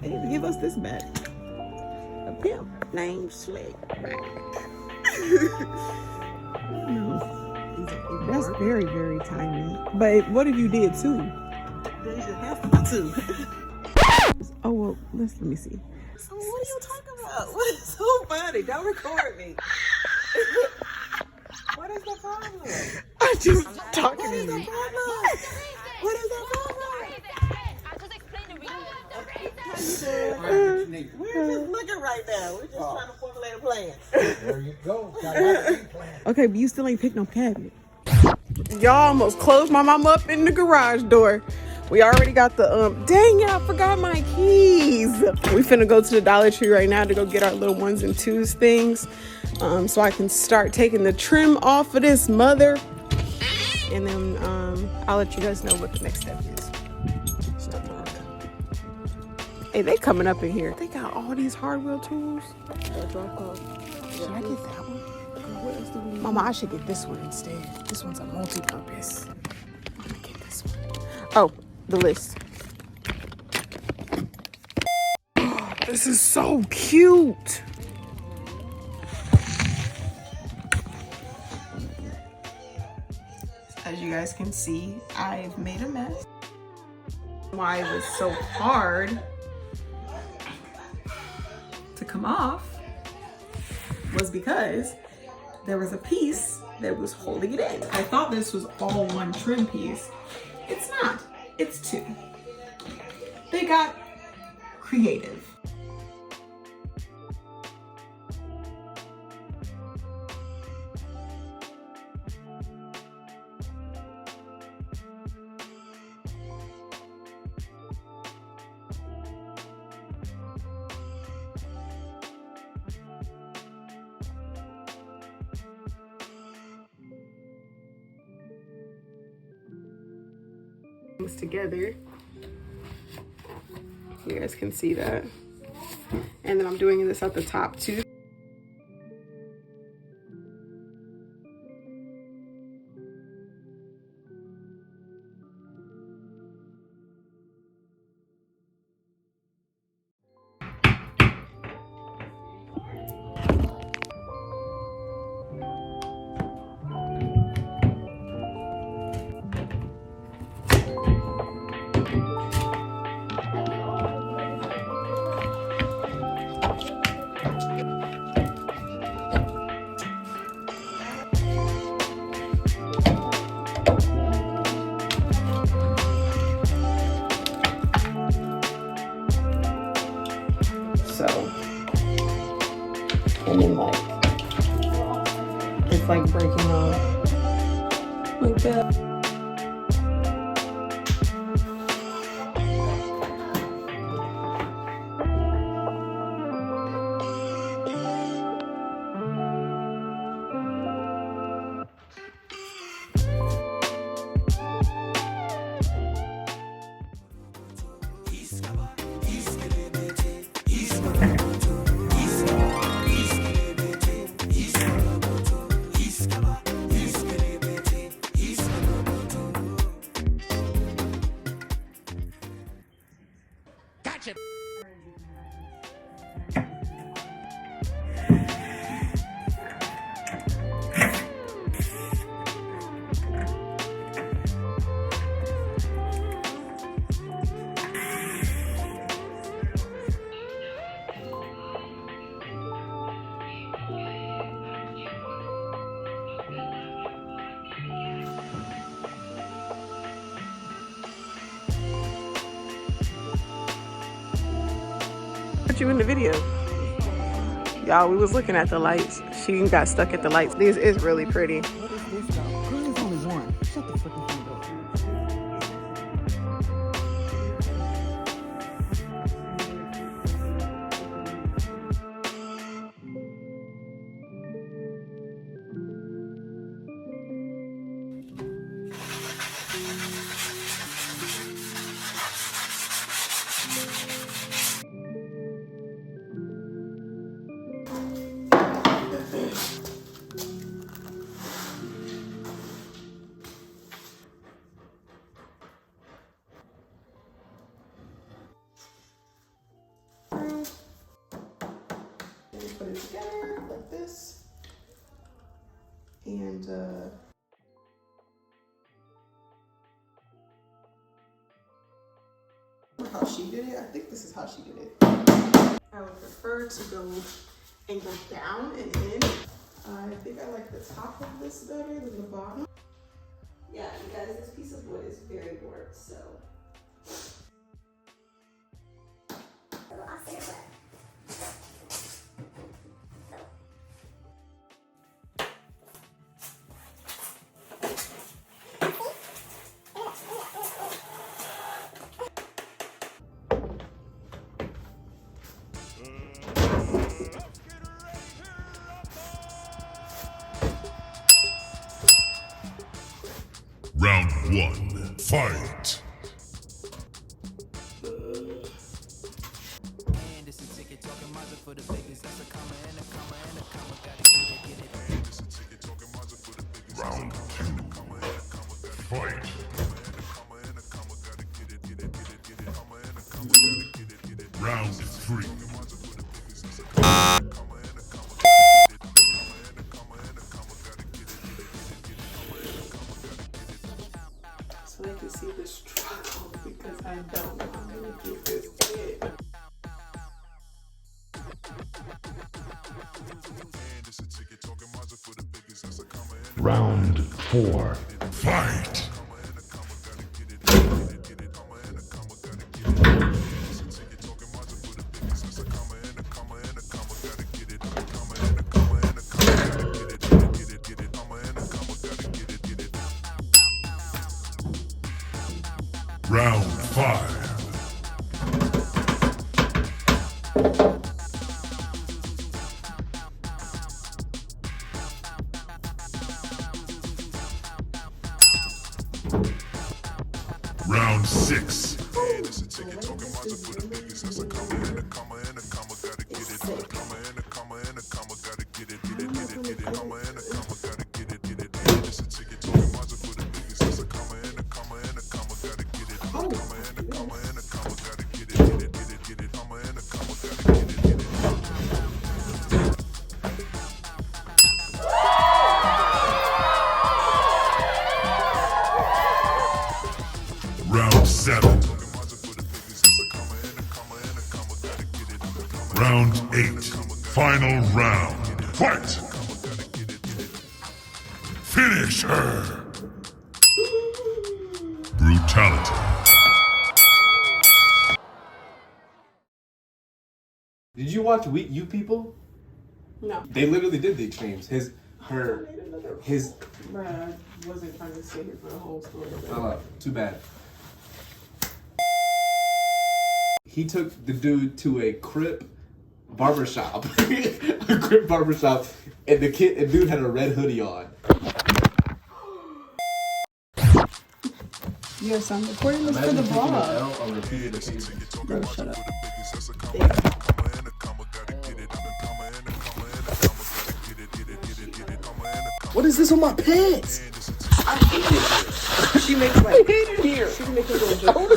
They need to give us this back. A pimp named Slick. That's very, very tiny. But what if you did too? They should have to. Oh well, let me see. So what are you talking about? What is so funny? Don't record me. What is the problem? I'm just talking What to is the you. problem? What is the problem? We're just looking right now. We're just trying to formulate a plan. There you go. Got a game plan. Okay, but you still ain't picked no cabinet. Y'all almost closed my mama up in the garage door. We already got the dang it, I forgot my keys. We finna go to the Dollar Tree right now to go get our little 1s and 2s things. So I can start taking the trim off of this mother. And then I'll let you guys know what the next step is. Hey, they coming up in here. They got all these hardware tools. Should I get that one? Mama, I should get this one instead. This one's a multi-purpose. I'm gonna get this one. Oh, the list. This is so cute. As you guys can see, I've made a mess. Why it was so hard to come off was because there was a piece that was holding it in. I thought this was all one trim piece. It's not, it's two. They got creative. Together, you guys can see that, and then I'm doing this at the top too. So, and then like, it's like breaking off like that. You in the video, y'all. We was looking at the lights. She got stuck at the lights. This is really pretty. What is this though? There's only one. Shut the freaking thing door. put it together like this. And how she did it. I think this is how she did it. I would prefer to go and go down and in. I think I like the top of this better than the bottom. Yeah, you guys, this piece of wood is very warped, so. Round 1, fight! Round 2, fight! Round 3. So they can see the struggle because I don't know how many pieces it. Round 4, fight! Round 5. Round 6. Round 7. Round 8. Final round. Fight! Finish her! Brutality. Did you watch You People? No. They literally did the extremes. His. Bruh, I wasn't trying to sit here for the whole story. Too bad. He took the dude to a Crip barbershop. A Crip barbershop, and the dude had a red hoodie on. Yes, I'm recording this for the vlog. Bro, shut up. What is this on my pants? I hate it. She makes like, I hate it here. She can make a little joke.